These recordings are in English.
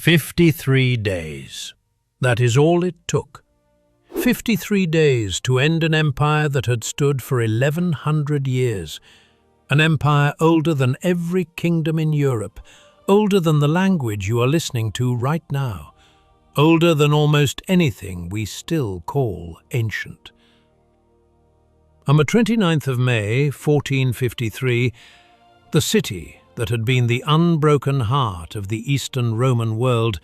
53 days. That is all it took. 53 days to end an empire that had stood for 1100 years. An empire older than every kingdom in Europe, older than the language you are listening to right now, older than almost anything we still call ancient. On the 29th of May, 1453, the city that had been the unbroken heart of the Eastern Roman world,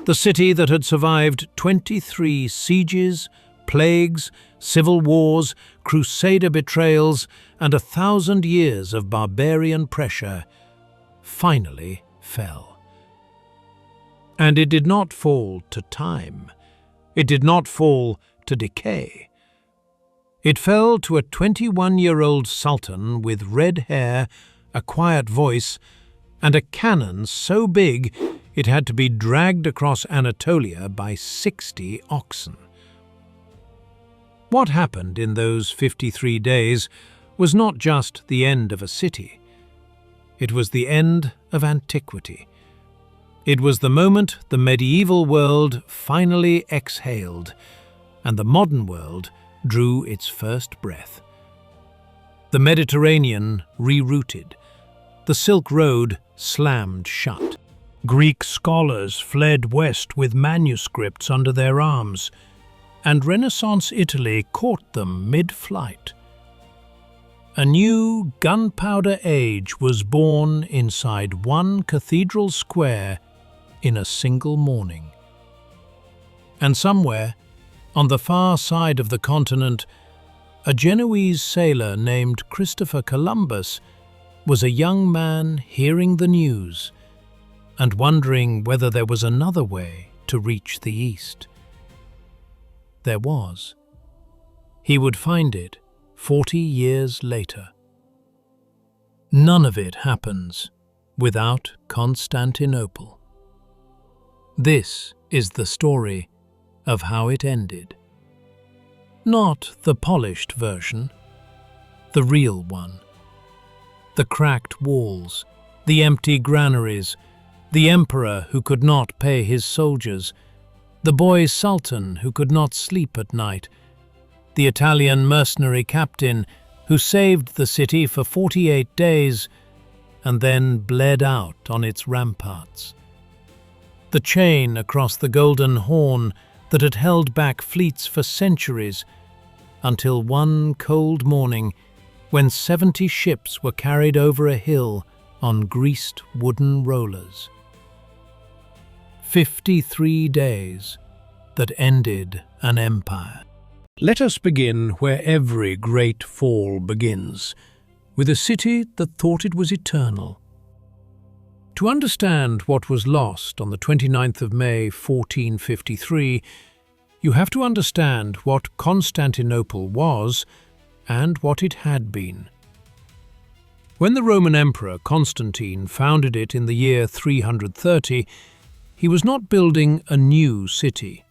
the city that had survived 23 sieges, plagues, civil wars, crusader betrayals, and 1,000 years of barbarian pressure, finally fell. And it did not fall to time. It did not fall to decay. It fell to a 21-year-old sultan with red hair, a quiet voice, and a cannon so big it had to be dragged across Anatolia by 60 oxen. What happened in those 53 days was not just the end of a city. It was the end of antiquity. It was the moment the medieval world finally exhaled and the modern world drew its first breath. The Mediterranean rerouted. The Silk Road slammed shut. Greek scholars fled west with manuscripts under their arms, and Renaissance Italy caught them mid-flight. A new gunpowder age was born inside one cathedral square in a single morning. And somewhere, on the far side of the continent, a Genoese sailor named Christopher Columbus was a young man hearing the news and wondering whether there was another way to reach the East. There was. He would find it 40 years later. None of it happens without Constantinople. This is the story of how it ended. Not the polished version, the real one. The cracked walls, the empty granaries, the emperor who could not pay his soldiers, the boy sultan who could not sleep at night, the Italian mercenary captain who saved the city for 48 days and then bled out on its ramparts. The chain across the Golden Horn that had held back fleets for centuries, until one cold morning when 70 ships were carried over a hill on greased wooden rollers. 53 days that ended an empire. Let us begin where every great fall begins, with a city that thought it was eternal. To understand what was lost on the 29th of May, 1453, you have to understand what Constantinople was and what it had been. When the Roman Emperor Constantine founded it in the year 330, he was not building a new city.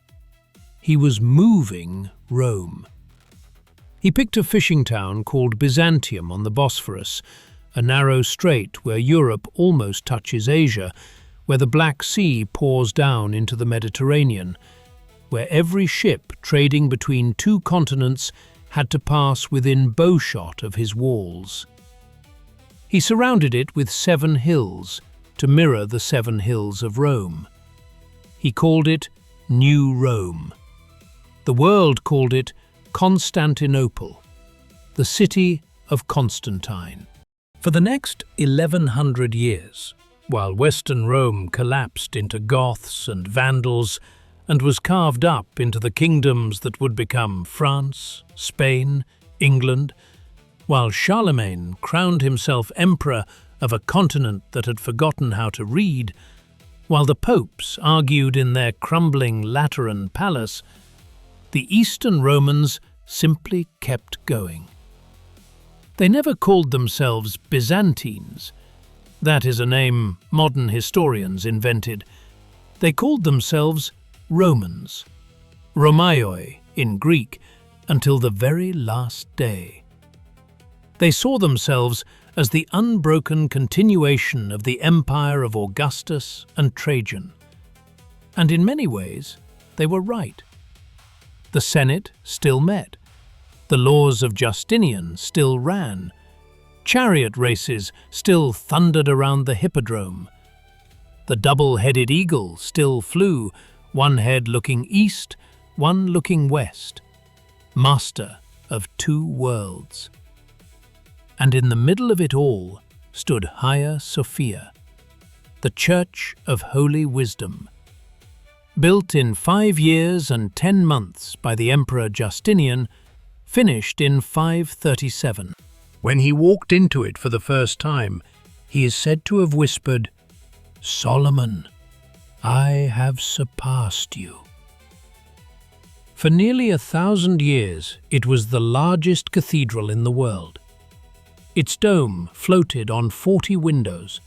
He was moving Rome. He picked a fishing town called Byzantium on the Bosphorus, a narrow strait where Europe almost touches Asia, where the Black Sea pours down into the Mediterranean, where every ship trading between two continents had to pass within bowshot of his walls. He surrounded it with 7 hills to mirror the 7 hills of Rome. He called it New Rome. The world called it Constantinople, the city of Constantine. For the next 1100 years, while Western Rome collapsed into Goths and Vandals and was carved up into the kingdoms that would become France, Spain, England, while Charlemagne crowned himself emperor of a continent that had forgotten how to read, while the popes argued in their crumbling Lateran palace, the Eastern Romans simply kept going. They never called themselves Byzantines. That is a name modern historians invented. They called themselves Romans, Romaioi in Greek, until the very last day. They saw themselves as the unbroken continuation of the empire of Augustus and Trajan, And in many ways, they were right. The Senate still met. The laws of Justinian still ran. Chariot races still thundered around the hippodrome. The double-headed eagle still flew, one head looking east, one looking west. Master of two worlds. And in the middle of it all stood Hagia Sophia, the Church of Holy Wisdom. Built in 5 years and 10 months by the Emperor Justinian, finished in 537. When he walked into it for the first time, he is said to have whispered, "Solomon, I have surpassed you." For nearly 1,000 years, it was the largest cathedral in the world. Its dome floated on 40 windows,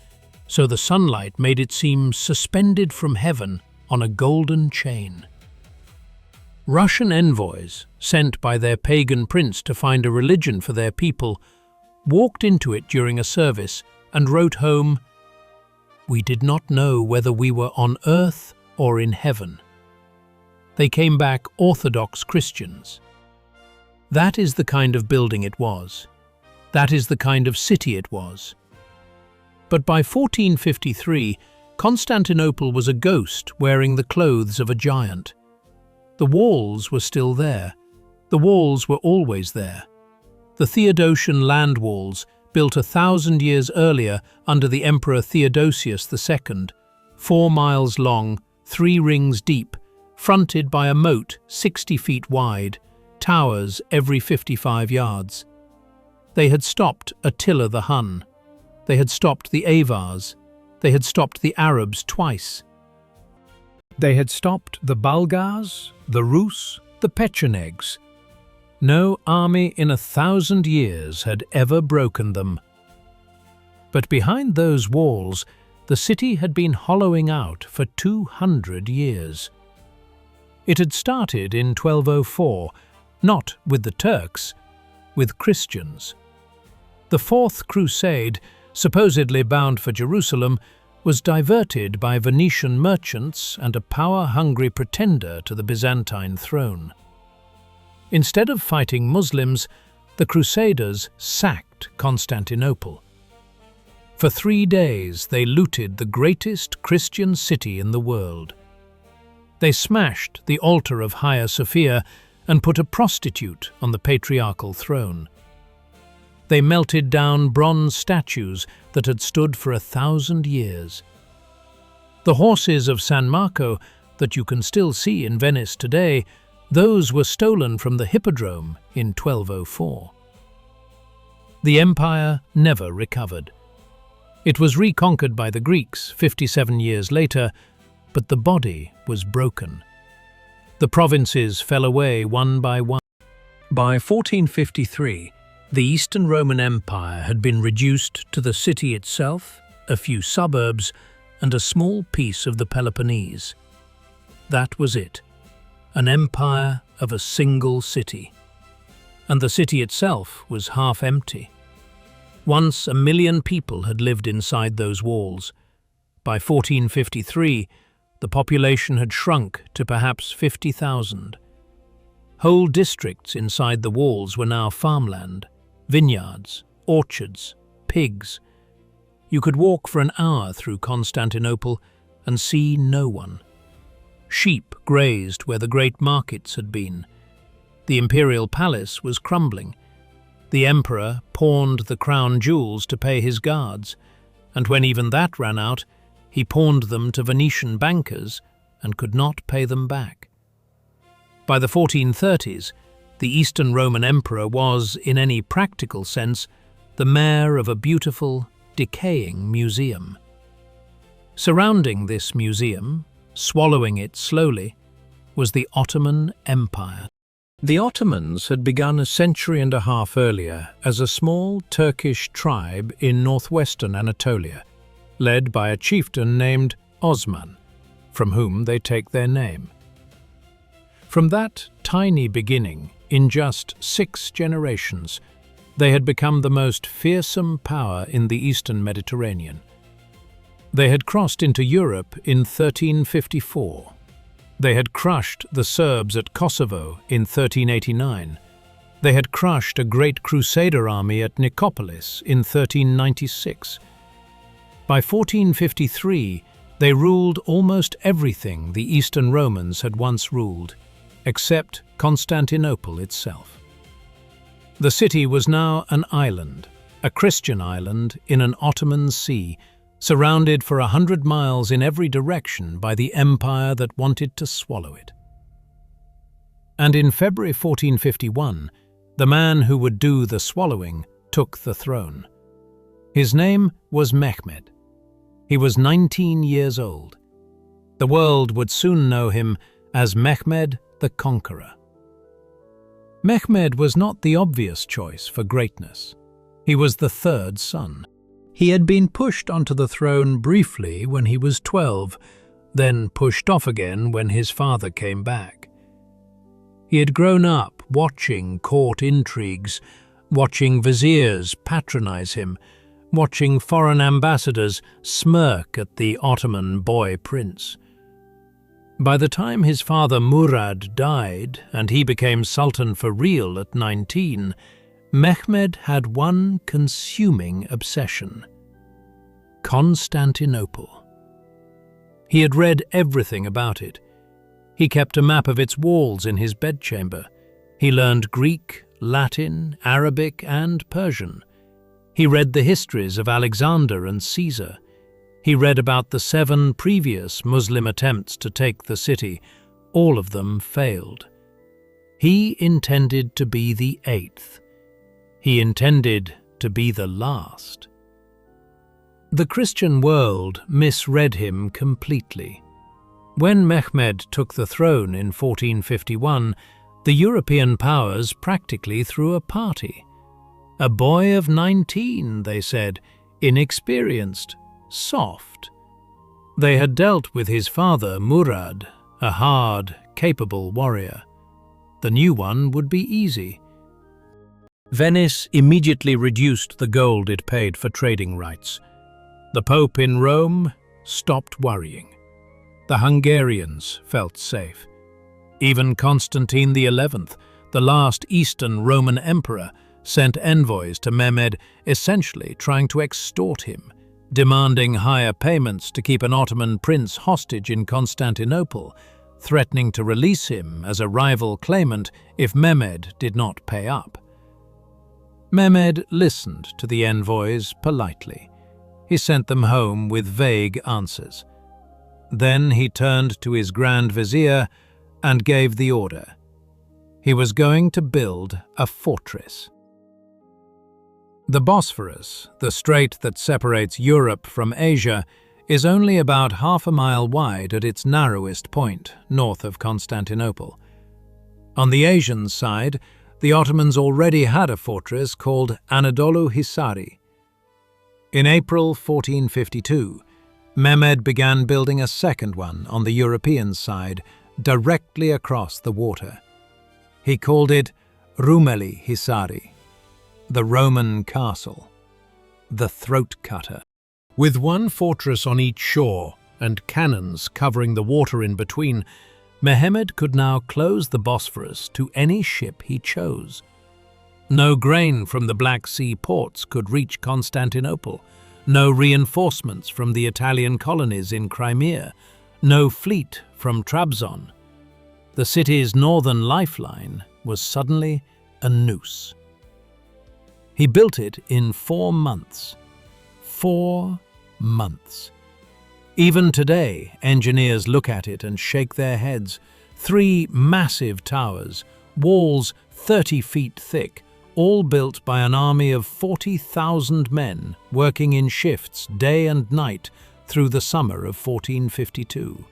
so the sunlight made it seem suspended from heaven on a golden chain. Russian envoys, sent by their pagan prince to find a religion for their people, walked into it during a service and wrote home, "We did not know whether we were on earth or in heaven." They came back Orthodox Christians. That is the kind of building it was. That is the kind of city it was. But by 1453, Constantinople was a ghost wearing the clothes of a giant. The walls were still there. The walls were always there. The Theodosian land walls, built 1,000 years earlier under the Emperor Theodosius II, 4 miles long, 3 rings deep, fronted by a moat 60 feet wide, towers every 55 yards. They had stopped Attila the Hun. They had stopped the Avars. They had stopped the Arabs twice. They had stopped the Bulgars, the Rus, the Pechenegs. No army in 1,000 years had ever broken them. But behind those walls, the city had been hollowing out for 200 years. It had started in 1204, not with the Turks, with Christians. The Fourth Crusade, supposedly bound for Jerusalem, was diverted by Venetian merchants and a power-hungry pretender to the Byzantine throne. Instead of fighting Muslims, the Crusaders sacked Constantinople. For 3 days they looted the greatest Christian city in the world. They smashed the altar of Hagia Sophia and put a prostitute on the patriarchal throne. They melted down bronze statues that had stood for 1,000 years. The horses of San Marco that you can still see in Venice today, those were stolen from the hippodrome in 1204. The empire never recovered. It was reconquered by the Greeks 57 years later, but the body was broken. The provinces fell away one by one. By 1453, the Eastern Roman Empire had been reduced to the city itself, a few suburbs, and a small piece of the Peloponnese. That was it, an empire of a single city. And the city itself was half empty. Once 1 million people had lived inside those walls. By 1453, the population had shrunk to perhaps 50,000. Whole districts inside the walls were now farmland, vineyards, orchards, pigs. You could walk for an hour through Constantinople and see no one. Sheep grazed where the great markets had been. The imperial palace was crumbling. The emperor pawned the crown jewels to pay his guards, and when even that ran out, he pawned them to Venetian bankers and could not pay them back. By the 1430s, the Eastern Roman Emperor was, in any practical sense, the mayor of a beautiful, decaying museum. Surrounding this museum, swallowing it slowly, was the Ottoman Empire. The Ottomans had begun a century and a half earlier as a small Turkish tribe in northwestern Anatolia, led by a chieftain named Osman, from whom they take their name. From that tiny beginning, in just 6 generations, they had become the most fearsome power in the eastern Mediterranean. They had crossed into Europe in 1354, They had crushed the Serbs at Kosovo in 1389. They had crushed a great crusader army at Nicopolis in 1396. By 1453, they ruled almost everything the Eastern Romans had once ruled, except Constantinople itself. The city was now an island, a Christian island in an Ottoman sea, surrounded for 100 miles in every direction by the empire that wanted to swallow it. And in February 1451, the man who would do the swallowing took the throne. His name was Mehmed. He was 19 years old. The world would soon know him as Mehmed the Conqueror. Mehmed was not the obvious choice for greatness. He was the third son. He had been pushed onto the throne briefly when he was 12, then pushed off again when his father came back. He had grown up watching court intrigues, watching viziers patronize him, watching foreign ambassadors smirk at the Ottoman boy prince. By the time his father Murad died and he became sultan for real at 19, Mehmed had one consuming obsession: Constantinople. He had read everything about it. He kept a map of its walls in his bedchamber. He learned Greek, Latin, Arabic, and Persian. He read the histories of Alexander and Caesar. He read about the 7 previous Muslim attempts to take the city. All of them failed. He intended to be the 8th. He intended to be the last. The Christian world misread him completely. When Mehmed took the throne in 1451, the European powers practically threw a party. A boy of 19, they said, inexperienced, soft. They had dealt with his father, Murad, a hard, capable warrior. The new one would be easy. Venice immediately reduced the gold it paid for trading rights. The Pope in Rome stopped worrying. The Hungarians felt safe. Even Constantine XI, the last Eastern Roman emperor, sent envoys to Mehmed, essentially trying to extort him, demanding higher payments to keep an Ottoman prince hostage in Constantinople, threatening to release him as a rival claimant if Mehmed did not pay up. Mehmed listened to the envoys politely. He sent them home with vague answers. Then he turned to his Grand Vizier and gave the order. He was going to build a fortress. The Bosphorus, the strait that separates Europe from Asia, is only about half a mile wide at its narrowest point, north of Constantinople. On the Asian side, the Ottomans already had a fortress called Anadolu Hisari. In April 1452, Mehmed began building a second one on the European side, directly across the water. He called it Rumeli Hisari, the Roman castle, the throat cutter. With one fortress on each shore and cannons covering the water in between, Mehmed could now close the Bosphorus to any ship he chose. No grain from the Black Sea ports could reach Constantinople, no reinforcements from the Italian colonies in Crimea, no fleet from Trabzon. The city's northern lifeline was suddenly a noose. He built it in 4 months. 4 months. Even today, engineers look at it and shake their heads. 3 massive towers, walls 30 feet thick, all built by an army of 40,000 men working in shifts day and night through the summer of 1452.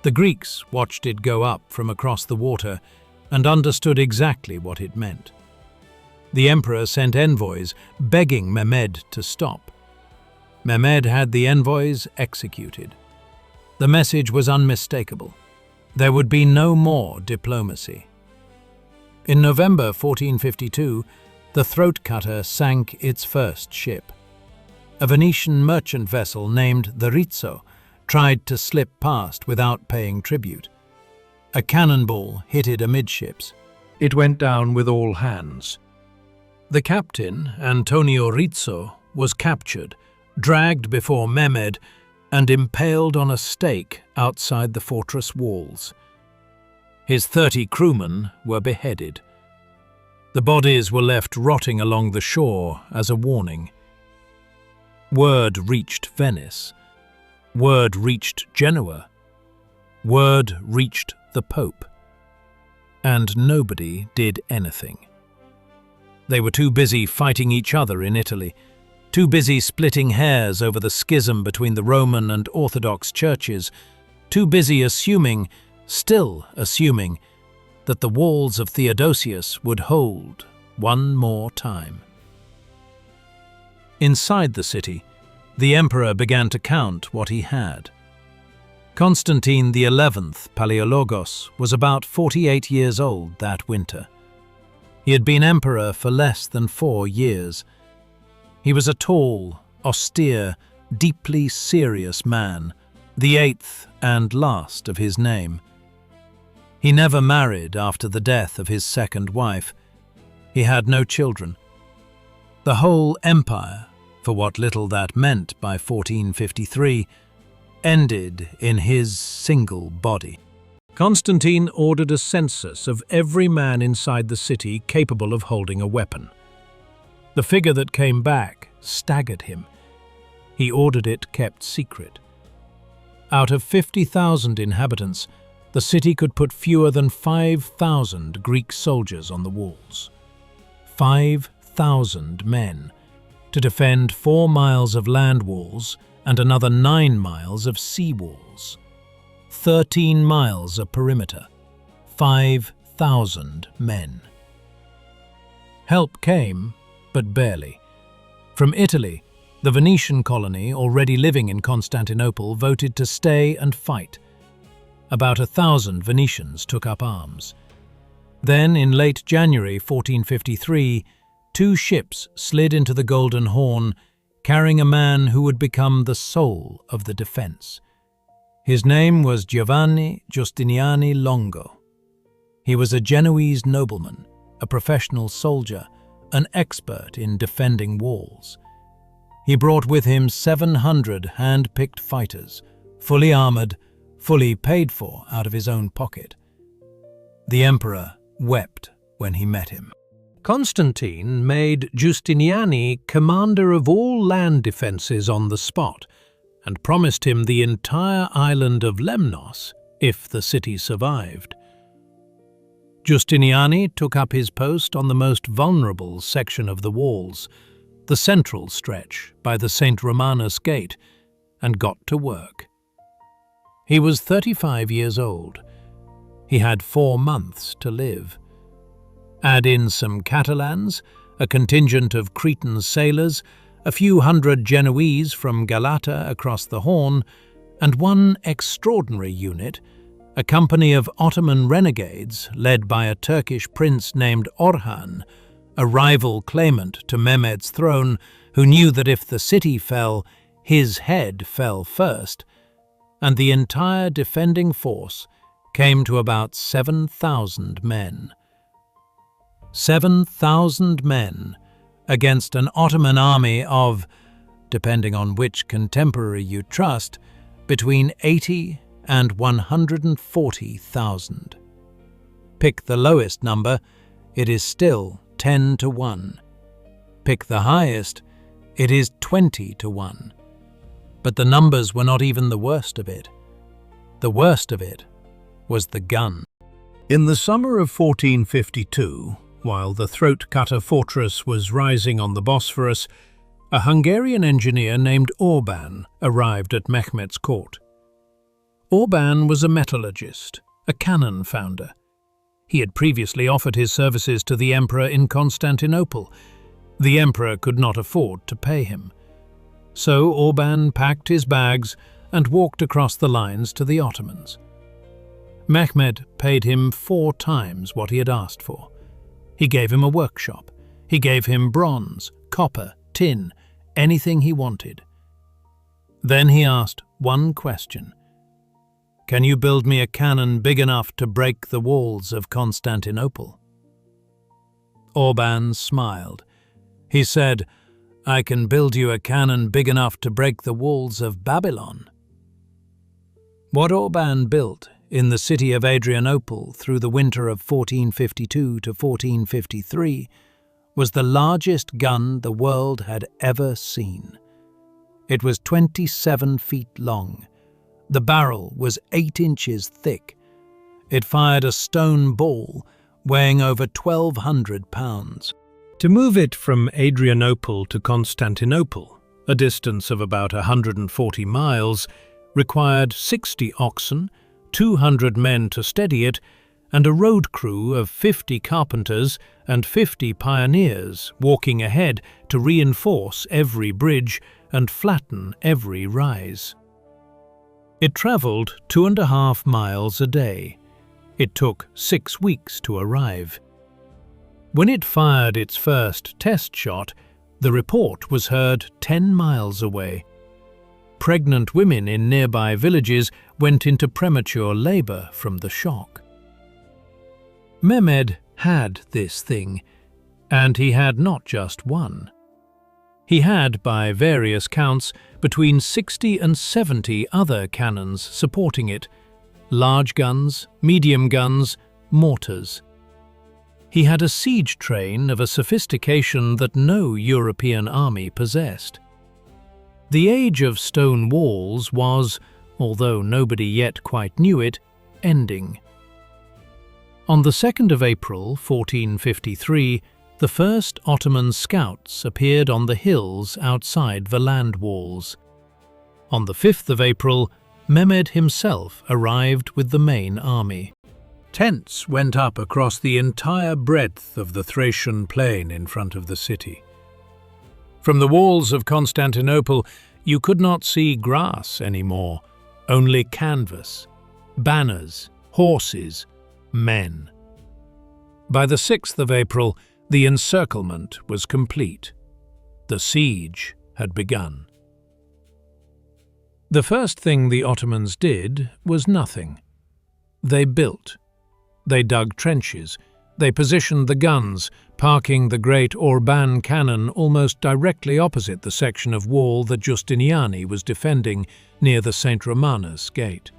The Greeks watched it go up from across the water and understood exactly what it meant. The emperor sent envoys begging Mehmed to stop. Mehmed had the envoys executed. The message was unmistakable. There would be no more diplomacy. In November 1452, the throat cutter sank its first ship. A Venetian merchant vessel named the Rizzo tried to slip past without paying tribute. A cannonball hit it amidships. It went down with all hands. The captain, Antonio Rizzo, was captured, dragged before Mehmed, and impaled on a stake outside the fortress walls. His 30 crewmen were beheaded. The bodies were left rotting along the shore as a warning. Word reached Venice. Word reached Genoa. Word reached the Pope. And nobody did anything. They were too busy fighting each other in Italy, too busy splitting hairs over the schism between the Roman and Orthodox churches, too busy still assuming, that the walls of Theodosius would hold one more time. Inside the city, the emperor began to count what he had. Constantine XI, Paleologos, was about 48 years old that winter. He had been emperor for less than 4 years. He was a tall, austere, deeply serious man, the 8th and last of his name. He never married after the death of his second wife. He had no children. The whole empire, for what little that meant by 1453, ended in his single body. Constantine ordered a census of every man inside the city capable of holding a weapon. The figure that came back staggered him. He ordered it kept secret. Out of 50,000 inhabitants, the city could put fewer than 5,000 Greek soldiers on the walls. 5,000 men to defend 4 miles of land walls and another 9 miles of sea walls. 13 miles of perimeter. 5,000 men. Help came, but barely. From Italy, the Venetian colony, already living in Constantinople, voted to stay and fight. About 1,000 Venetians took up arms. Then, in late January 1453, 2 ships slid into the Golden Horn, carrying a man who would become the soul of the defense. His name was Giovanni Giustiniani Longo. He was a Genoese nobleman, a professional soldier, an expert in defending walls. He brought with him 700 hand-picked fighters, fully armored, fully paid for out of his own pocket. The emperor wept when he met him. Constantine made Giustiniani commander of all land defences on the spot and promised him the entire island of Lemnos if the city survived. Giustiniani took up his post on the most vulnerable section of the walls, the central stretch by the St. Romanus Gate, and got to work. He was 35 years old. He had 4 months to live. Add in some Catalans, a contingent of Cretan sailors, a few hundred Genoese from Galata across the Horn, and one extraordinary unit, a company of Ottoman renegades led by a Turkish prince named Orhan, a rival claimant to Mehmed's throne who knew that if the city fell, his head fell first, and the entire defending force came to about 7,000 men. 7,000 men against an Ottoman army of, depending on which contemporary you trust, between 80 and 140,000. Pick the lowest number, it is still 10 to 1. Pick the highest, it is 20 to 1. But the numbers were not even the worst of it. The worst of it was the gun. In the summer of 1452, while the throat-cutter fortress was rising on the Bosphorus, a Hungarian engineer named Orban arrived at Mehmed's court. Orban was a metallurgist, a cannon founder. He had previously offered his services to the emperor in Constantinople. The emperor could not afford to pay him. So Orban packed his bags and walked across the lines to the Ottomans. Mehmed paid him 4 times what he had asked for. He gave him a workshop. He gave him bronze, copper, tin, anything he wanted. Then he asked one question. "Can you build me a cannon big enough to break the walls of Constantinople?" Orban smiled. He said, "I can build you a cannon big enough to break the walls of Babylon." What Orban built in the city of Adrianople through the winter of 1452 to 1453 was the largest gun the world had ever seen. It was 27 feet long. The barrel was 8 inches thick. It fired a stone ball weighing over 1,200 pounds. To move it from Adrianople to Constantinople, a distance of about 140 miles, required 60 oxen, 200 men to steady it, and a road crew of 50 carpenters and 50 pioneers walking ahead to reinforce every bridge and flatten every rise. It travelled 2.5 miles a day. It took 6 weeks to arrive. When it fired its first test shot, the report was heard 10 miles away. Pregnant women in nearby villages went into premature labour from the shock. Mehmed had this thing, and he had not just one. He had, by various counts, between 60 and 70 other cannons supporting it, large guns, medium guns, mortars. He had a siege train of a sophistication that no European army possessed. The age of stone walls was, although nobody yet quite knew it, ending. On the 2nd of April 1453, the first Ottoman scouts appeared on the hills outside the land walls. On the 5th of April, Mehmed himself arrived with the main army. Tents went up across the entire breadth of the Thracian plain in front of the city. From the walls of Constantinople, you could not see grass anymore, only canvas, banners, horses, men. By the 6th of April, the encirclement was complete. The siege had begun. The first thing the Ottomans did was nothing. They built. They dug trenches. They positioned the guns, parking the great Orban cannon almost directly opposite the section of wall that Giustiniani was defending near the St. Romanus gate.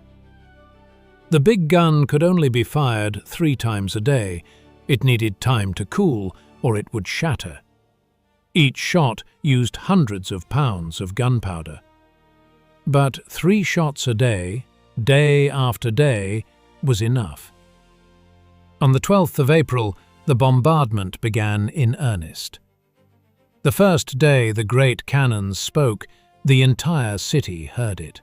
The big gun could only be fired 3 times a day. It needed time to cool, or it would shatter. Each shot used hundreds of pounds of gunpowder. But 3 shots a day after day, was enough. On the 12th of April, the bombardment began in earnest. The first day the great cannons spoke, the entire city heard it.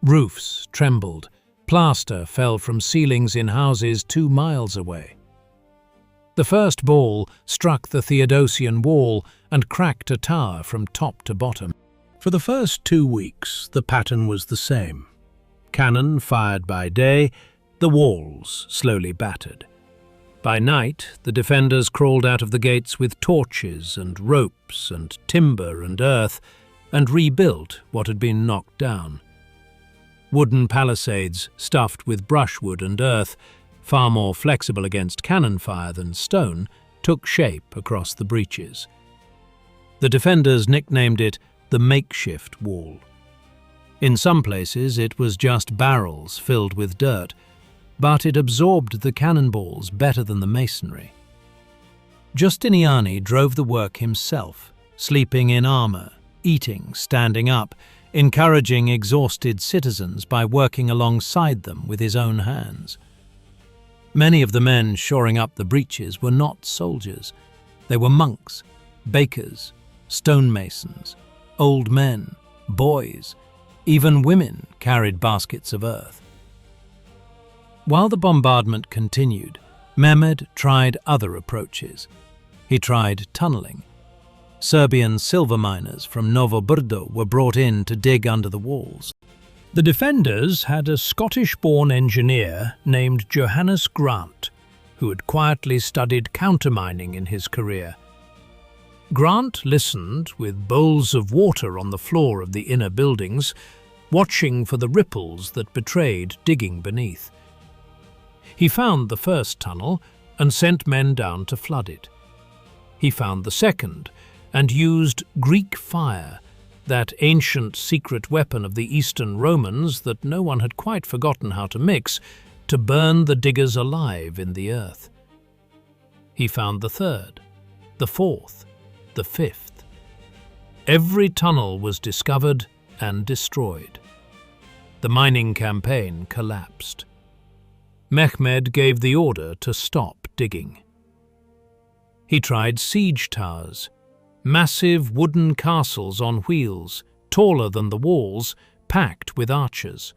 Roofs trembled. Plaster fell from ceilings in houses 2 miles away. The first ball struck the Theodosian wall and cracked a tower from top to bottom. For the first 2 weeks, the pattern was the same. Cannon fired by day, the walls slowly battered. By night, the defenders crawled out of the gates with torches and ropes and timber and earth and rebuilt what had been knocked down. Wooden palisades stuffed with brushwood and earth, far more flexible against cannon fire than stone, took shape across the breaches. The defenders nicknamed it the makeshift wall. In some places it was just barrels filled with dirt, but it absorbed the cannonballs better than the masonry. Giustiniani drove the work himself, sleeping in armour, eating standing up, encouraging exhausted citizens by working alongside them with his own hands. Many of the men shoring up the breaches were not soldiers. They were monks, bakers, stonemasons, old men, boys, even women carried baskets of earth. While the bombardment continued, Mehmed tried other approaches. He tried tunnelling. Serbian silver miners from Novo Brdo were brought in to dig under the walls. The defenders had a Scottish-born engineer named Johannes Grant, who had quietly studied countermining in his career. Grant listened with bowls of water on the floor of the inner buildings, watching for the ripples that betrayed digging beneath. He found the first tunnel and sent men down to flood it. He found the second and used Greek fire, that ancient secret weapon of the Eastern Romans that no one had quite forgotten how to mix, to burn the diggers alive in the earth. He found the third, the fourth, the fifth. Every tunnel was discovered and destroyed. The mining campaign collapsed. Mehmed gave the order to stop digging. He tried siege towers, massive wooden castles on wheels, taller than the walls, packed with archers.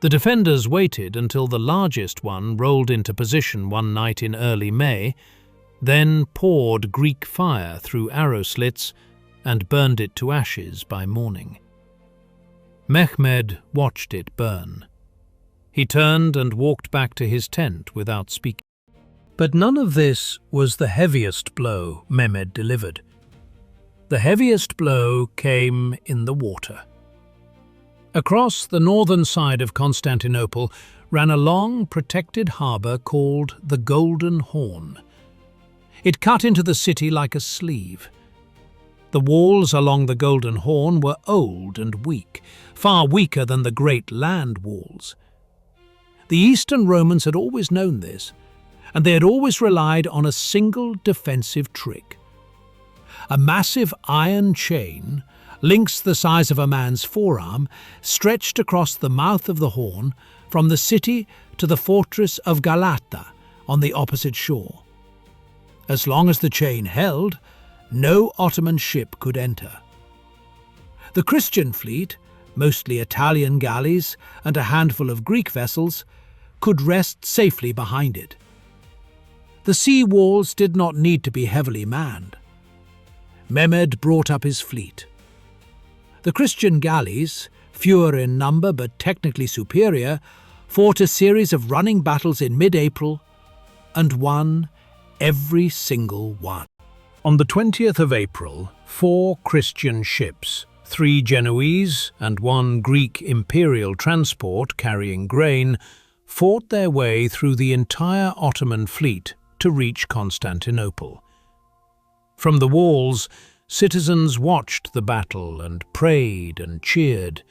The defenders waited until the largest one rolled into position one night in early May, then poured Greek fire through arrow slits and burned it to ashes by morning. Mehmed watched it burn. He turned and walked back to his tent without speaking. But none of this was the heaviest blow Mehmed delivered. The heaviest blow came in the water. Across the northern side of Constantinople ran a long, protected harbour called the Golden Horn. It cut into the city like a sleeve. The walls along the Golden Horn were old and weak, far weaker than the great land walls. The Eastern Romans had always known this, and they had always relied on a single defensive trick. A massive iron chain, links the size of a man's forearm, stretched across the mouth of the horn from the city to the fortress of Galata on the opposite shore. As long as the chain held, no Ottoman ship could enter. The Christian fleet, mostly Italian galleys and a handful of Greek vessels, could rest safely behind it. The sea walls did not need to be heavily manned. Mehmed brought up his fleet. The Christian galleys, fewer in number but technically superior, fought a series of running battles in mid-April and won every single one. On the 20th of April, 4 Christian ships, 3 Genoese and 1 Greek imperial transport carrying grain, fought their way through the entire Ottoman fleet to reach Constantinople. From the walls, citizens watched the battle and prayed and cheered.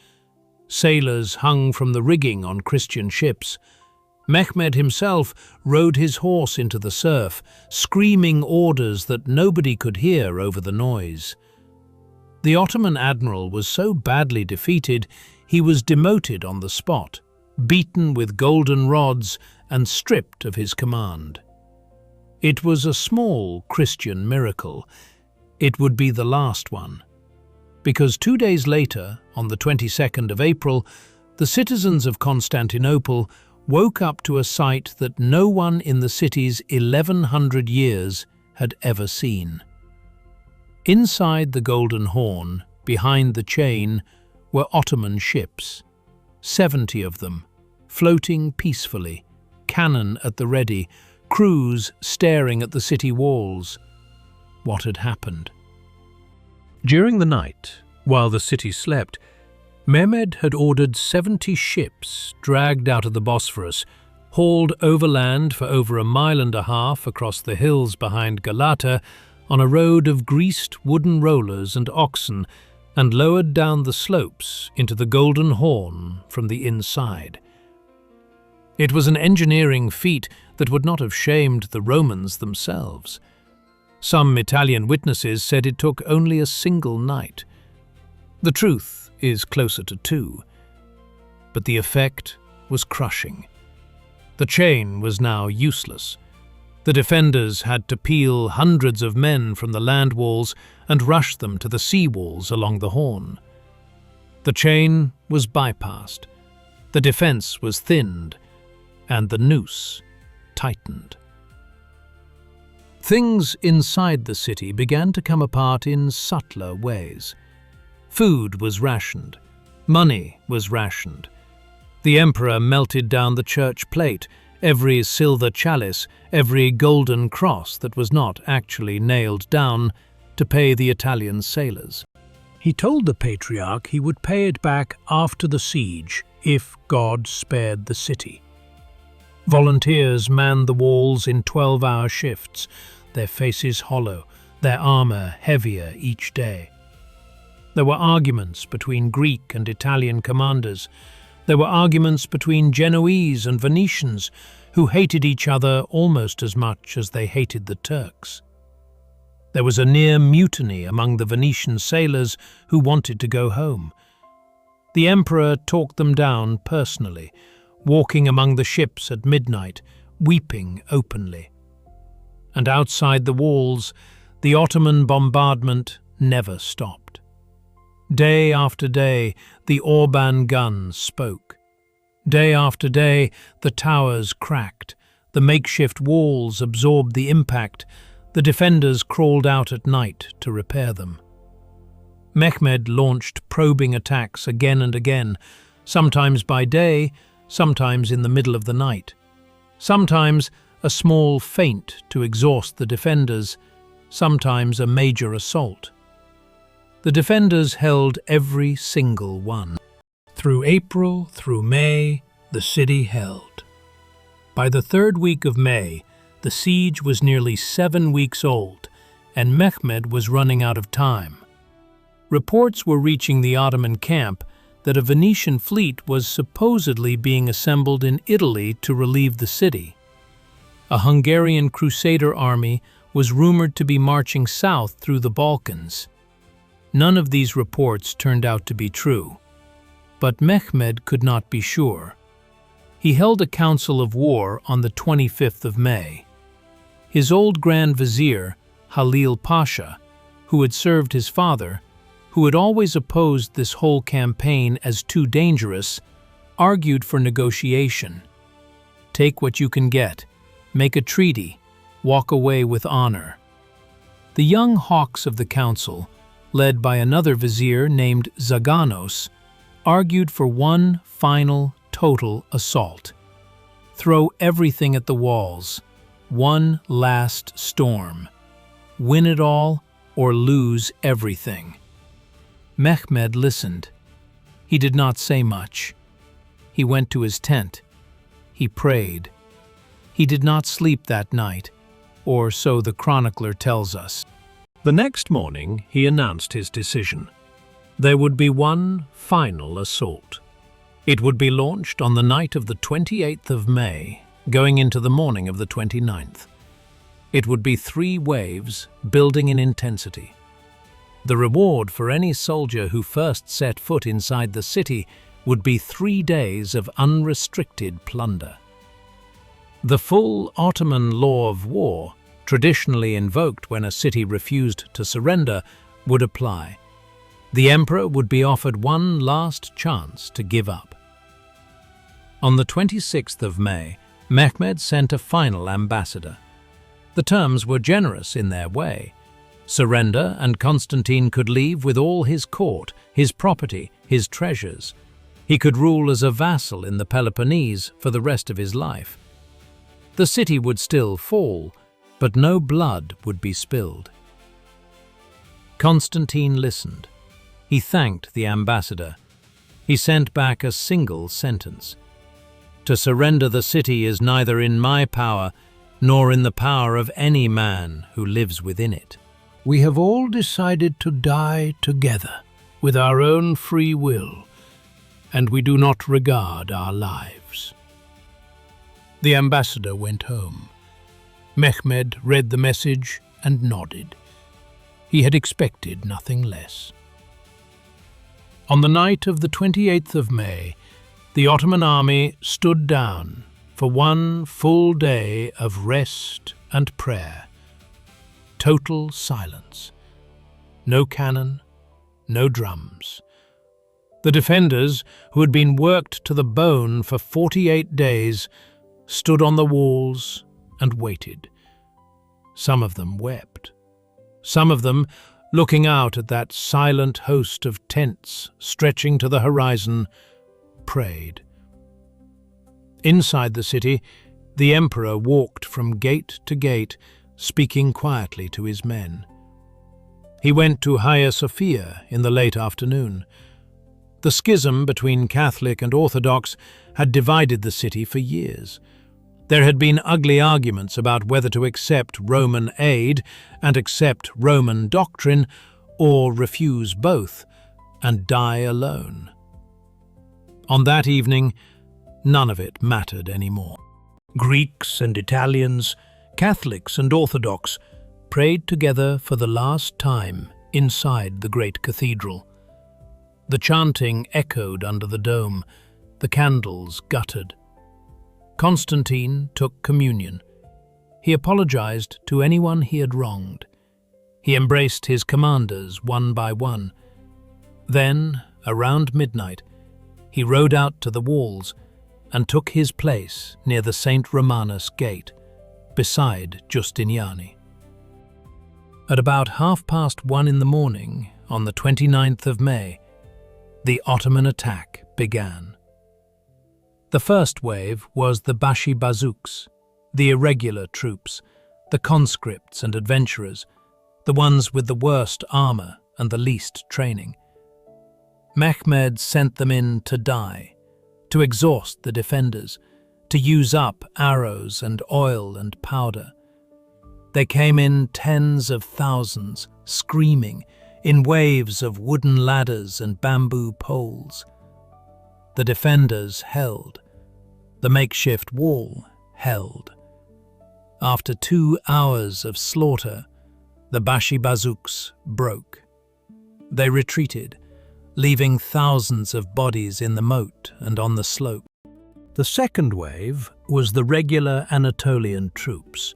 Sailors hung from the rigging on Christian ships. Mehmed himself rode his horse into the surf, screaming orders that nobody could hear over the noise. The Ottoman admiral was so badly defeated, he was demoted on the spot, beaten with golden rods and stripped of his command. It was a small Christian miracle. It would be the last one, because 2 days later, on the 22nd of April, the citizens of Constantinople woke up to a sight that no one in the city's 1100 years had ever seen. Inside the Golden Horn, behind the chain, were Ottoman ships, 70 of them, floating peacefully, cannon at the ready, crews staring at the city walls. What had happened? During the night, while the city slept, Mehmed had ordered 70 ships dragged out of the Bosphorus, hauled overland for over 1.5 miles across the hills behind Galata on a road of greased wooden rollers and oxen, and lowered down the slopes into the Golden Horn from the inside. It was an engineering feat that would not have shamed the Romans themselves. Some Italian witnesses said it took only a single night. The truth is closer to 2. But the effect was crushing. The chain was now useless. The defenders had to peel hundreds of men from the land walls and rush them to the sea walls along the Horn. The chain was bypassed, the defense was thinned, and the noose tightened. Things inside the city began to come apart in subtler ways. Food was rationed. Money was rationed. The emperor melted down the church plate, every silver chalice, every golden cross that was not actually nailed down, to pay the Italian sailors. He told the patriarch he would pay it back after the siege if God spared the city. Volunteers manned the walls in 12-hour shifts, their faces hollow, their armor heavier each day. There were arguments between Greek and Italian commanders. There were arguments between Genoese and Venetians, who hated each other almost as much as they hated the Turks. There was a near mutiny among the Venetian sailors who wanted to go home. The emperor talked them down personally, walking among the ships at midnight, weeping openly. And outside the walls, the Ottoman bombardment never stopped. Day after day, the Orban guns spoke. Day after day, the towers cracked, the makeshift walls absorbed the impact, the defenders crawled out at night to repair them. Mehmed launched probing attacks again and again, sometimes by day, sometimes in the middle of the night. Sometimes a small feint to exhaust the defenders, sometimes a major assault. The defenders held every single one. Through April, through May, the city held. By the third week of May, the siege was nearly 7 weeks old, and Mehmed was running out of time. Reports were reaching the Ottoman camp that a Venetian fleet was supposedly being assembled in Italy to relieve the city. A Hungarian crusader army was rumored to be marching south through the Balkans. None of these reports turned out to be true. But Mehmed could not be sure. He held a council of war on the 25th of May. His old Grand Vizier, Halil Pasha, who had served his father, who had always opposed this whole campaign as too dangerous, argued for negotiation. Take what you can get, make a treaty, walk away with honor. The young hawks of the council, led by another vizier named Zaganos, argued for one final, total assault. Throw everything at the walls, one last storm. Win it all or lose everything. Mehmed listened. He did not say much. He went to his tent. He prayed. He did not sleep that night, or so the chronicler tells us. The next morning, he announced his decision. There would be one final assault. It would be launched on the night of the 28th of May, going into the morning of the 29th. It would be 3 waves, building in intensity. The reward for any soldier who first set foot inside the city would be 3 days of unrestricted plunder. The full Ottoman law of war, traditionally invoked when a city refused to surrender, would apply. The emperor would be offered one last chance to give up. On the 26th of May, Mehmed sent a final ambassador. The terms were generous in their way. Surrender, and Constantine could leave with all his court, his property, his treasures. He could rule as a vassal in the Peloponnese for the rest of his life. The city would still fall, but no blood would be spilled. Constantine listened. He thanked the ambassador. He sent back a single sentence. To surrender the city is neither in my power nor in the power of any man who lives within it. We have all decided to die together with our own free will, and we do not regard our lives. The ambassador went home. Mehmed read the message and nodded. He had expected nothing less. On the night of the 28th of May, the Ottoman army stood down for one full day of rest and prayer. Total silence. No cannon, no drums. The defenders, who had been worked to the bone for 48 days, stood on the walls and waited. Some of them wept. Some of them, looking out at that silent host of tents stretching to the horizon, prayed. Inside the city, the emperor walked from gate to gate, speaking quietly to his men. He went to Hagia Sophia in the late afternoon. The schism between Catholic and Orthodox had divided the city for years. There had been ugly arguments about whether to accept Roman aid and accept Roman doctrine, or refuse both and die alone. On that evening, none of it mattered anymore. Greeks and Italians, Catholics and Orthodox, prayed together for the last time inside the great cathedral. The chanting echoed under the dome, the candles guttered. Constantine took communion. He apologized to anyone he had wronged. He embraced his commanders one by one. Then, around midnight, he rode out to the walls and took his place near the St. Romanus gate, beside Giustiniani. At about 1:30 in the morning, on the 29th of May, the Ottoman attack began. The first wave was the Bashi-Bazouks, the irregular troops, the conscripts and adventurers, the ones with the worst armor and the least training. Mehmed sent them in to die, to exhaust the defenders, to use up arrows and oil and powder. They came in tens of thousands, screaming, in waves of wooden ladders and bamboo poles. The defenders held. The makeshift wall held. After 2 hours of slaughter, the Bashi-Bazouks broke. They retreated, leaving thousands of bodies in the moat and on the slope. The second wave was the regular Anatolian troops,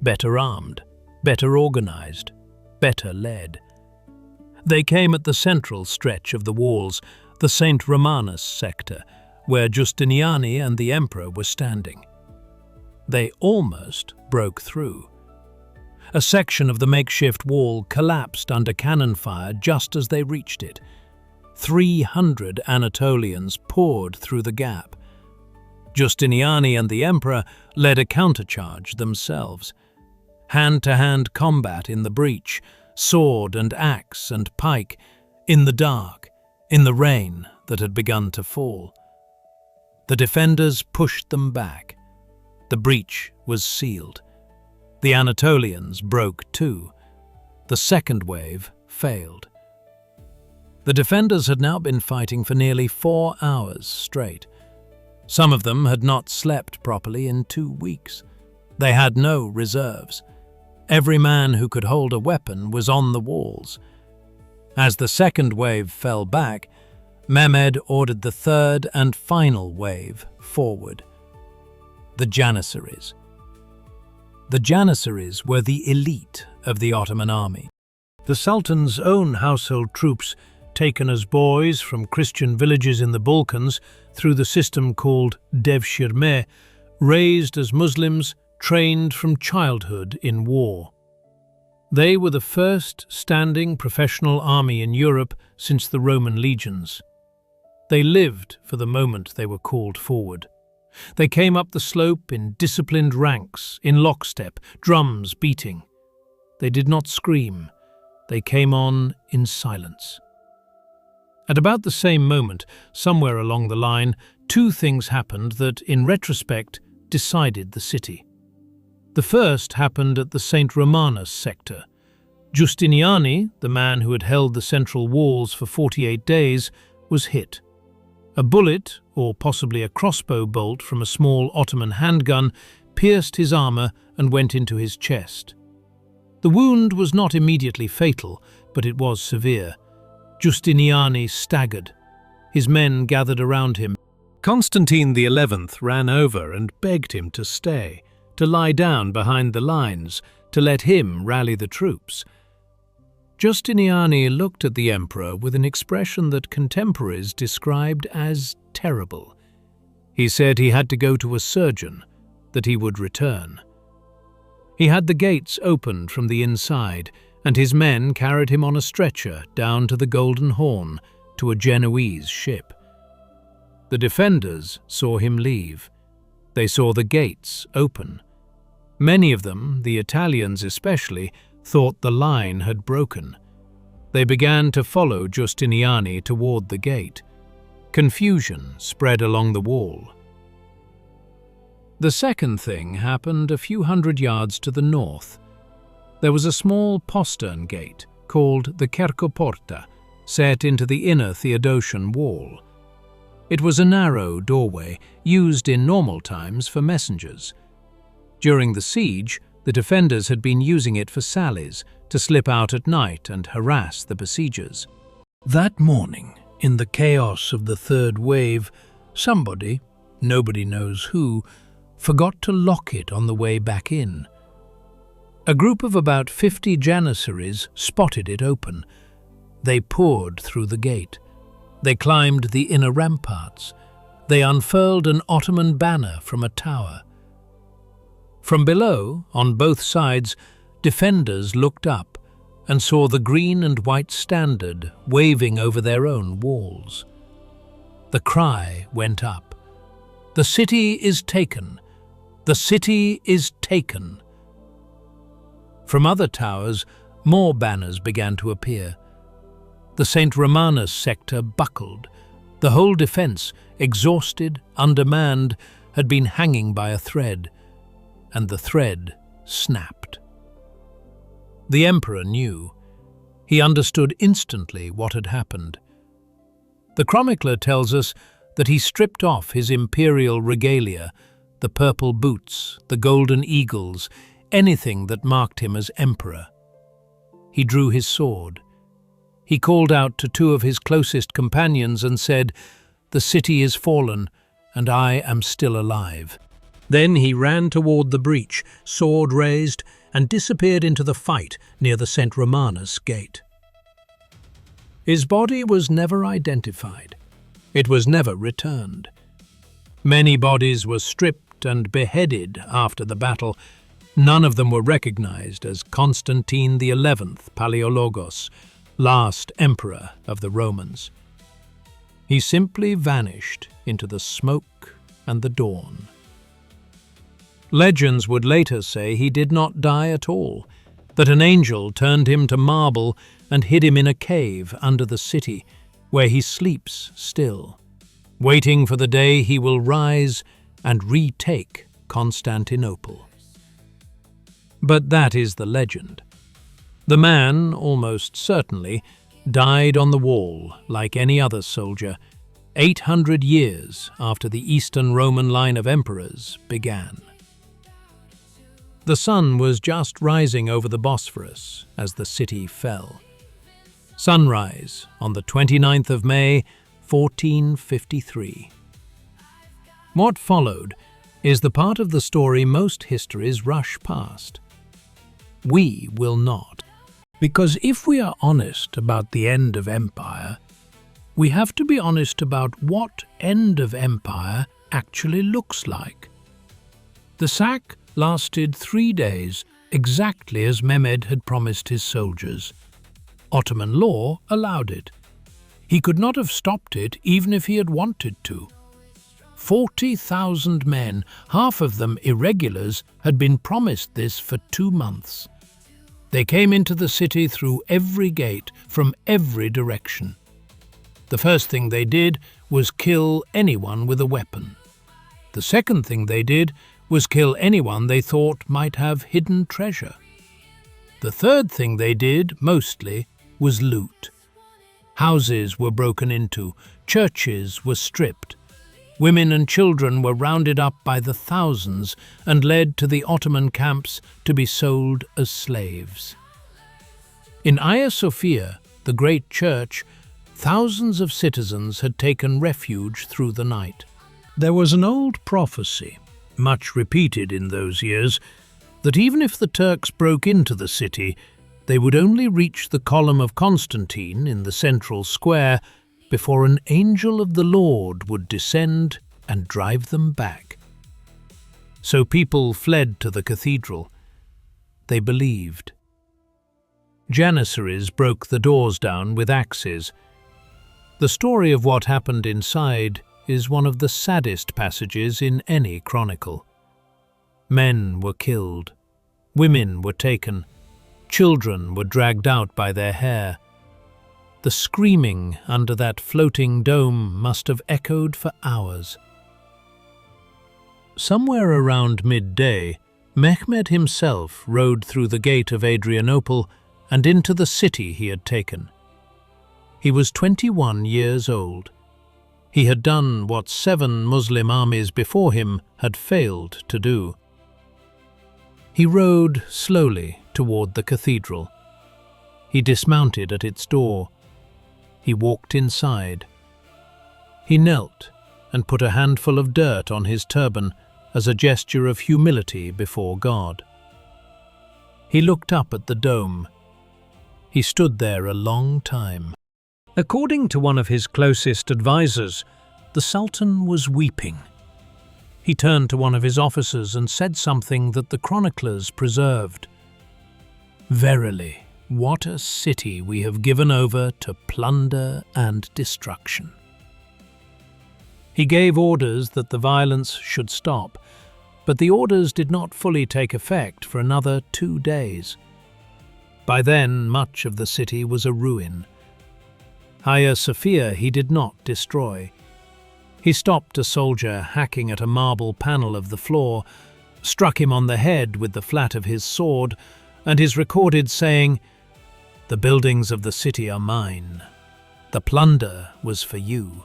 better armed, better organized, better led. They came at the central stretch of the walls, the St. Romanus sector, where Giustiniani and the emperor were standing. They almost broke through. A section of the makeshift wall collapsed under cannon fire just as they reached it. 300 Anatolians poured through the gap. Giustiniani and the emperor led a countercharge themselves. Hand-to-hand combat in the breach, sword and axe and pike, in the dark, in the rain that had begun to fall. The defenders pushed them back. The breach was sealed. The Anatolians broke too. The second wave failed. The defenders had now been fighting for nearly 4 hours straight. Some of them had not slept properly in 2 weeks. They had no reserves. Every man who could hold a weapon was on the walls. As the second wave fell back, Mehmed ordered the third and final wave forward. The Janissaries. The Janissaries were the elite of the Ottoman army. The Sultan's own household troops, taken as boys from Christian villages in the Balkans through the system called devshirme, raised as Muslims, trained from childhood in war. They were the first standing professional army in Europe since the Roman legions. They lived for the moment they were called forward. They came up the slope in disciplined ranks, in lockstep, drums beating. They did not scream. They came on in silence. At about the same moment, somewhere along the line, 2 things happened that, in retrospect, decided the city. The first happened at the St. Romanus sector. Giustiniani, the man who had held the central walls for 48 days, was hit. A bullet, or possibly a crossbow bolt from a small Ottoman handgun, pierced his armor and went into his chest. The wound was not immediately fatal, but it was severe. Giustiniani staggered. His men gathered around him. Constantine XI ran over and begged him to stay, to lie down behind the lines, to let him rally the troops. Giustiniani looked at the emperor with an expression that contemporaries described as terrible. He said he had to go to a surgeon, that he would return. He had the gates opened from the inside, and his men carried him on a stretcher down to the Golden Horn, to a Genoese ship. The defenders saw him leave. They saw the gates open. Many of them, the Italians especially, thought the line had broken. They began to follow Giustiniani toward the gate. Confusion spread along the wall. The second thing happened a few hundred yards to the north. There was a small postern gate, called the Cercoporta, set into the inner Theodosian wall. It was a narrow doorway, used in normal times for messengers. During the siege, the defenders had been using it for sallies, to slip out at night and harass the besiegers. That morning, in the chaos of the third wave, somebody, nobody knows who, forgot to lock it on the way back in. A group of about 50 janissaries spotted it open. They poured through the gate. They climbed the inner ramparts. They unfurled an Ottoman banner from a tower. From below, on both sides, defenders looked up and saw the green and white standard waving over their own walls. The cry went up, "The city is taken! The city is taken!" From other towers, more banners began to appear. The St. Romanus sector buckled. The whole defence, exhausted, undermanned, had been hanging by a thread, and the thread snapped. The emperor knew. He understood instantly what had happened. The chronicler tells us that he stripped off his imperial regalia, the purple boots, the golden eagles, anything that marked him as emperor. He drew his sword. He called out to two of his closest companions and said, "The city is fallen, and I am still alive." Then he ran toward the breach, sword raised, and disappeared into the fight near the St. Romanus gate. His body was never identified. It was never returned. Many bodies were stripped and beheaded after the battle. None of them were recognized as Constantine XI Palaiologos, last emperor of the Romans. He simply vanished into the smoke and the dawn. Legends would later say he did not die at all, that an angel turned him to marble and hid him in a cave under the city, where he sleeps still, waiting for the day he will rise and retake Constantinople. But that is the legend. The man, almost certainly, died on the wall like any other soldier, 800 years after the Eastern Roman line of emperors began. The sun was just rising over the Bosphorus as the city fell. Sunrise on the 29th of May, 1453. What followed is the part of the story most histories rush past. We will not. Because if we are honest about the end of empire, we have to be honest about what end of empire actually looks like. The sack lasted 3 days, exactly as Mehmed had promised his soldiers. Ottoman law allowed it. He could not have stopped it even if he had wanted to. 40,000 men, half of them irregulars, had been promised this for 2 months. They came into the city through every gate, from every direction. The first thing they did was kill anyone with a weapon. The second thing they did was kill anyone they thought might have hidden treasure. The third thing they did, mostly, was loot. Houses were broken into, churches were stripped. Women and children were rounded up by the thousands and led to the Ottoman camps to be sold as slaves. In Hagia Sophia, the great church, thousands of citizens had taken refuge through the night. There was an old prophecy, much repeated in those years, that even if the Turks broke into the city, they would only reach the column of Constantine in the central square before an angel of the Lord would descend and drive them back. So people fled to the cathedral. They believed. Janissaries broke the doors down with axes. The story of what happened inside is one of the saddest passages in any chronicle. Men were killed. Women were taken. Children were dragged out by their hair. The screaming under that floating dome must have echoed for hours. Somewhere around midday, Mehmed himself rode through the gate of Adrianople and into the city he had taken. He was 21 years old. He had done what 7 Muslim armies before him had failed to do. He rode slowly toward the cathedral. He dismounted at its door. He walked inside. He knelt and put a handful of dirt on his turban as a gesture of humility before God. He looked up at the dome. He stood there a long time. According to one of his closest advisors, the Sultan was weeping. He turned to one of his officers and said something that the chroniclers preserved. "Verily, what a city we have given over to plunder and destruction." He gave orders that the violence should stop, but the orders did not fully take effect for another 2 days. By then, much of the city was a ruin. Hagia Sophia he did not destroy. He stopped a soldier hacking at a marble panel of the floor, struck him on the head with the flat of his sword, and is recorded saying, "The buildings of the city are mine. The plunder was for you."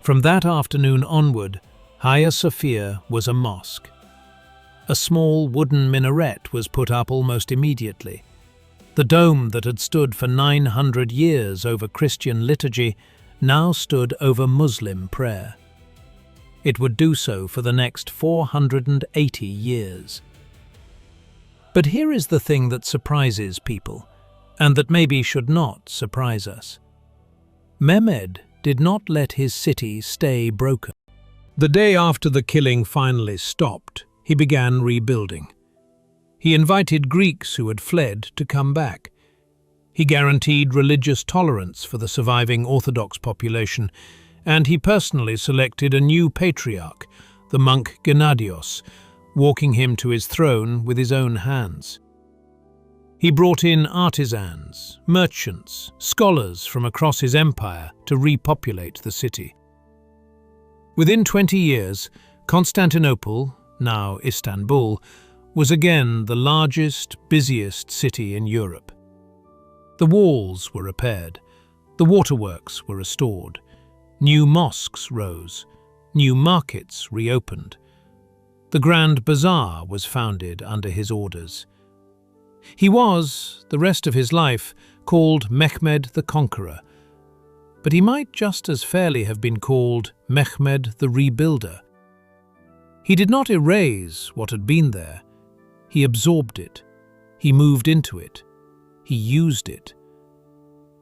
From that afternoon onward, Hagia Sophia was a mosque. A small wooden minaret was put up almost immediately. The dome that had stood for 900 years over Christian liturgy now stood over Muslim prayer. It would do so for the next 480 years. But here is the thing that surprises people, and that maybe should not surprise us. Mehmed did not let his city stay broken. The day after the killing finally stopped, he began rebuilding. He invited Greeks who had fled to come back. He guaranteed religious tolerance for the surviving Orthodox population, and he personally selected a new patriarch, the monk Gennadios, walking him to his throne with his own hands. He brought in artisans, merchants, scholars from across his empire to repopulate the city. Within 20 years, Constantinople, now Istanbul, was again the largest, busiest city in Europe. The walls were repaired, the waterworks were restored, new mosques rose, new markets reopened. The Grand Bazaar was founded under his orders. He was, the rest of his life, called Mehmed the Conqueror, but he might just as fairly have been called Mehmed the Rebuilder. He did not erase what had been there. He absorbed it. He moved into it. He used it.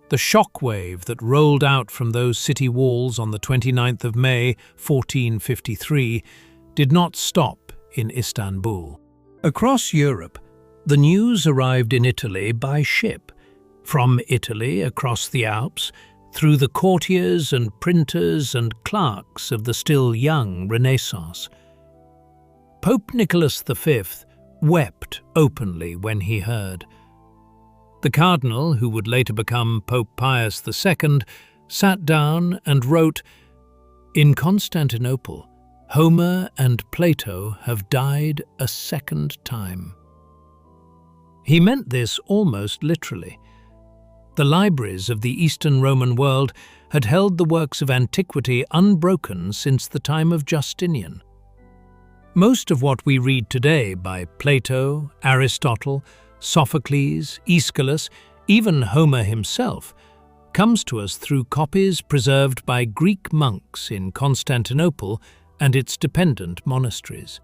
The shockwave that rolled out from those city walls on the 29th of May, 1453, did not stop in Istanbul. Across Europe, the news arrived in Italy by ship. From Italy, across the Alps, through the courtiers and printers and clerks of the still young Renaissance. Pope Nicholas V wept openly when he heard. The cardinal, who would later become Pope Pius II, sat down and wrote, "In Constantinople, Homer and Plato have died a second time." He meant this almost literally. The libraries of the Eastern Roman world had held the works of antiquity unbroken since the time of Justinian. Most of what we read today by Plato, Aristotle, Sophocles, Aeschylus, even Homer himself, comes to us through copies preserved by Greek monks in Constantinople and its dependent monasteries.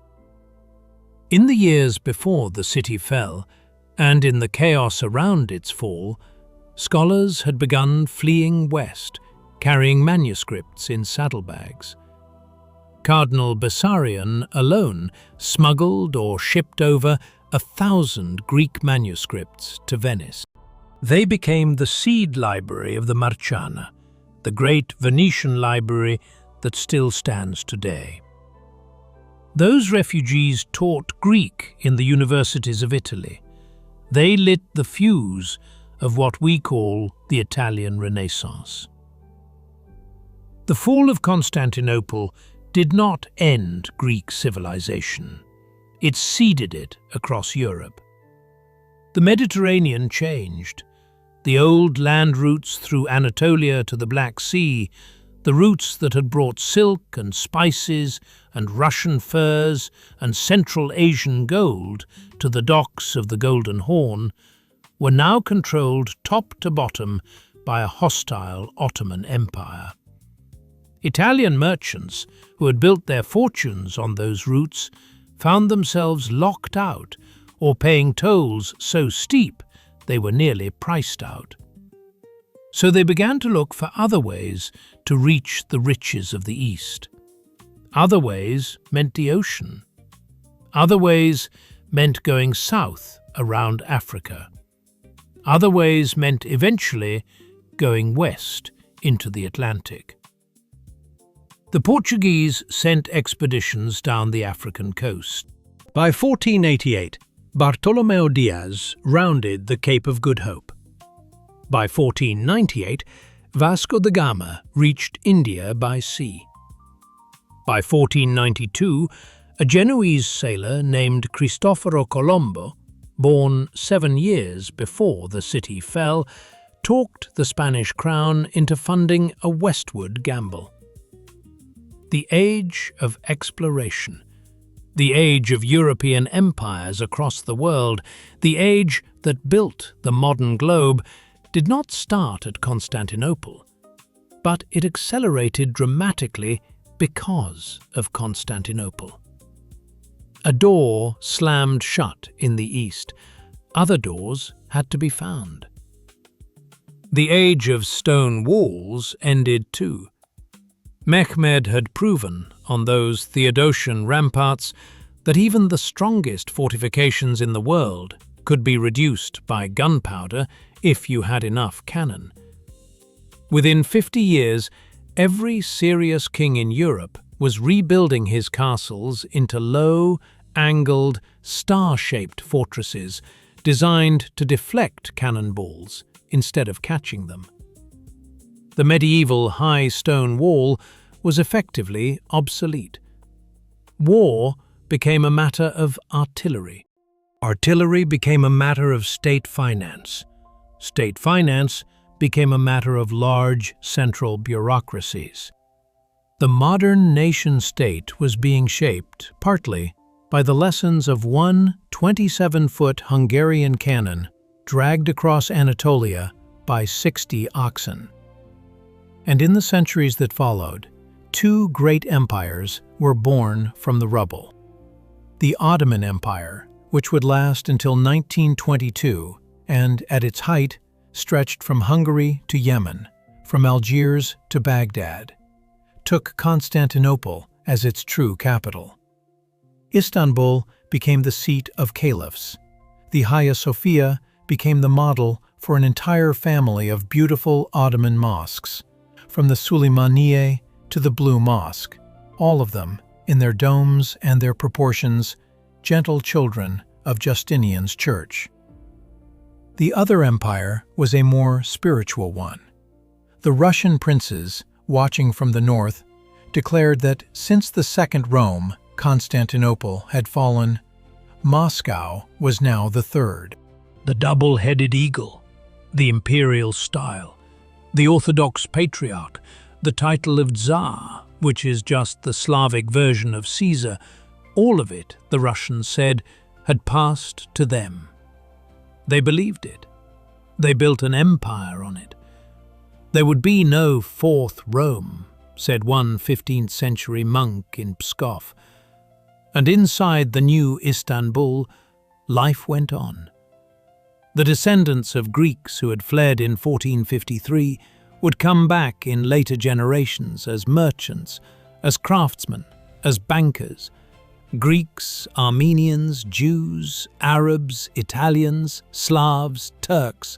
In the years before the city fell, and in the chaos around its fall, scholars had begun fleeing west, carrying manuscripts in saddlebags. Cardinal Bessarion alone smuggled or shipped over 1,000 Greek manuscripts to Venice. They became the seed library of the Marciana, the great Venetian library that still stands today. Those refugees taught Greek in the universities of Italy. They lit the fuse of what we call the Italian Renaissance. The fall of Constantinople did not end Greek civilization. It seeded it across Europe. The Mediterranean changed. The old land routes through Anatolia to the Black Sea, the routes that had brought silk and spices and Russian furs and Central Asian gold to the docks of the Golden Horn, were now controlled top to bottom by a hostile Ottoman Empire. Italian merchants who had built their fortunes on those routes found themselves locked out or paying tolls so steep they were nearly priced out. So they began to look for other ways to reach the riches of the East. Other ways meant the ocean. Other ways meant going south around Africa. Other ways meant eventually going west into the Atlantic. The Portuguese sent expeditions down the African coast. By 1488, Bartolomeu Diaz rounded the Cape of Good Hope. By 1498, Vasco da Gama reached India by sea. By 1492, a Genoese sailor named Cristoforo Colombo, born 7 years before the city fell, talked the Spanish crown into funding a westward gamble. The age of exploration, the age of European empires across the world, the age that built the modern globe, did not start at Constantinople, but it accelerated dramatically because of Constantinople. A door slammed shut in the east. Other doors had to be found. The age of stone walls ended too. Mehmed had proven on those Theodosian ramparts that even the strongest fortifications in the world could be reduced by gunpowder if you had enough cannon. Within 50 years, every serious king in Europe was rebuilding his castles into low, angled, star-shaped fortresses designed to deflect cannonballs instead of catching them. The medieval high stone wall was effectively obsolete. War became a matter of artillery. Artillery became a matter of state finance. State finance became a matter of large central bureaucracies. The modern nation-state was being shaped, partly, by the lessons of one 27-foot Hungarian cannon dragged across Anatolia by 60 oxen. And in the centuries that followed, 2 great empires were born from the rubble. The Ottoman Empire, which would last until 1922, and at its height stretched from Hungary to Yemen, from Algiers to Baghdad, took Constantinople as its true capital. Istanbul became the seat of caliphs. The Hagia Sophia became the model for an entire family of beautiful Ottoman mosques, from the Süleymaniye to the Blue Mosque, all of them, in their domes and their proportions, gentle children of Justinian's church. The other empire was a more spiritual one. The Russian princes, watching from the north, declared that since the Second Rome, Constantinople, had fallen, Moscow was now the third. The double-headed eagle, the imperial style, the Orthodox Patriarch, the title of Tsar, which is just the Slavic version of Caesar, all of it, the Russians said, had passed to them. They believed it. They built an empire on it. There would be no Fourth Rome, said one 15th century monk in Pskov. And inside the new Istanbul, life went on. The descendants of Greeks who had fled in 1453 would come back in later generations as merchants, as craftsmen, as bankers. Greeks, Armenians, Jews, Arabs, Italians, Slavs, Turks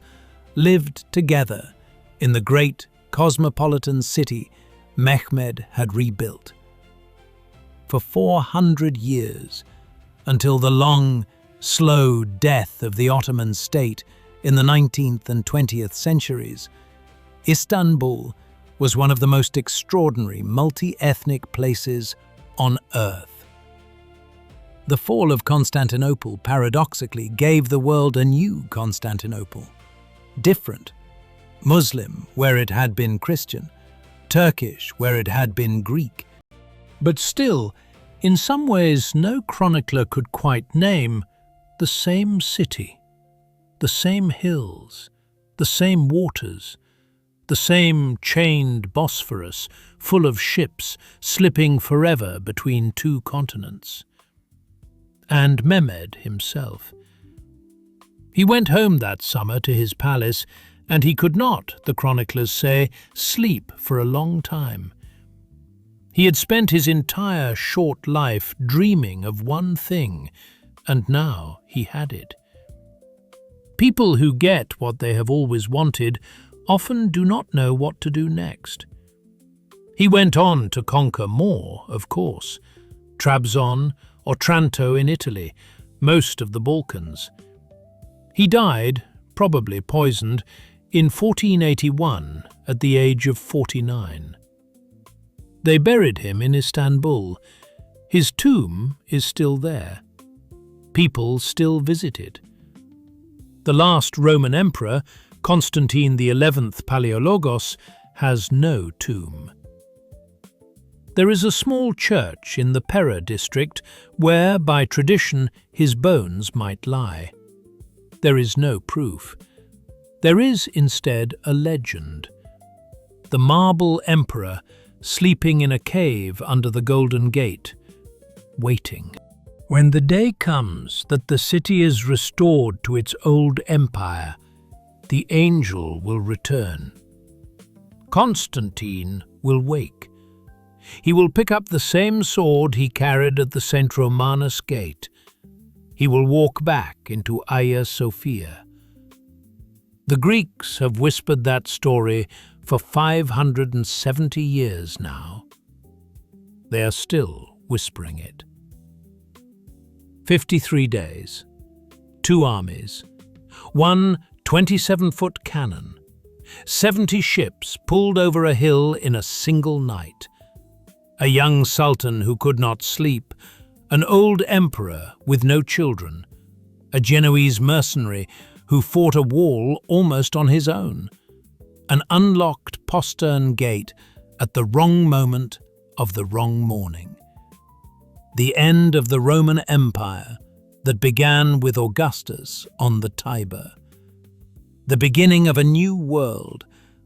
lived together in the great cosmopolitan city Mehmed had rebuilt. For 400 years, until the long, slow death of the Ottoman state in the 19th and 20th centuries, Istanbul was one of the most extraordinary multi-ethnic places on earth. The fall of Constantinople paradoxically gave the world a new Constantinople. Different. Muslim, where it had been Christian. Turkish, where it had been Greek. But still, in some ways no chronicler could quite name the same city, the same hills, the same waters, the same chained Bosphorus full of ships slipping forever between two continents. And Mehmed himself. He went home that summer to his palace, and he could not, the chroniclers say, sleep for a long time. He had spent his entire short life dreaming of one thing, and now he had it. People who get what they have always wanted often do not know what to do next. He went on to conquer more, of course. Trabzon, Otranto in Italy, most of the Balkans. He died, probably poisoned, in 1481 at the age of 49. They buried him in Istanbul. His tomb is still there. People still visit it. The last Roman emperor, Constantine XI Palaiologos, has no tomb. There is a small church in the Pera district where, by tradition, his bones might lie. There is no proof. There is instead a legend. The marble emperor sleeping in a cave under the Golden Gate, waiting. When the day comes that the city is restored to its old empire, the angel will return. Constantine will wake. He will pick up the same sword he carried at the St. Romanus Gate. He will walk back into Hagia Sophia. The Greeks have whispered that story for 570 years now. They are still whispering it. 53 days, 2 armies, 1 27-foot cannon, 70 ships pulled over a hill in a single night, a young sultan who could not sleep, an old emperor with no children, a Genoese mercenary who fought a wall almost on his own, an unlocked postern gate at the wrong moment of the wrong morning. The end of the Roman Empire that began with Augustus on the Tiber. The beginning of a new world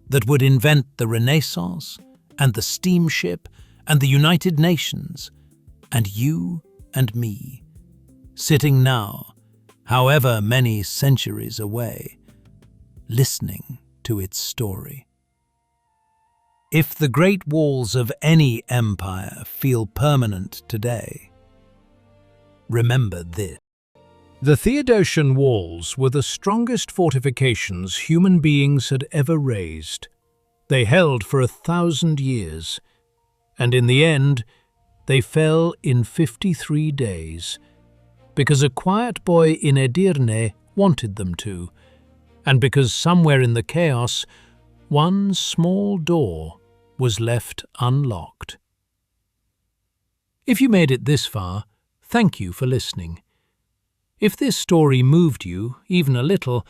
that would invent the Renaissance and the steamship and the United Nations, and you and me, sitting now, however many centuries away, listening to its story. If the great walls of any empire feel permanent today, remember this. The Theodosian walls were the strongest fortifications human beings had ever raised. They held for 1,000 years, and in the end, they fell in 53 days, because a quiet boy in Edirne wanted them to, and because somewhere in the chaos, one small door was left unlocked. If you made it this far, thank you for listening. If this story moved you, even a little,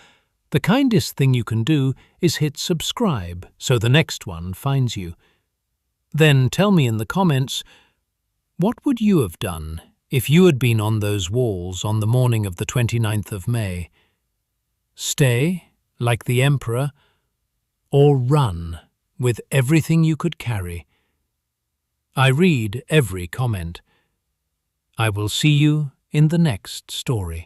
the kindest thing you can do is hit subscribe so the next one finds you. Then tell me in the comments, what would you have done if you had been on those walls on the morning of the 29th of May? Stay, like the emperor, or run with everything you could carry? I read every comment. I will see you in the next story.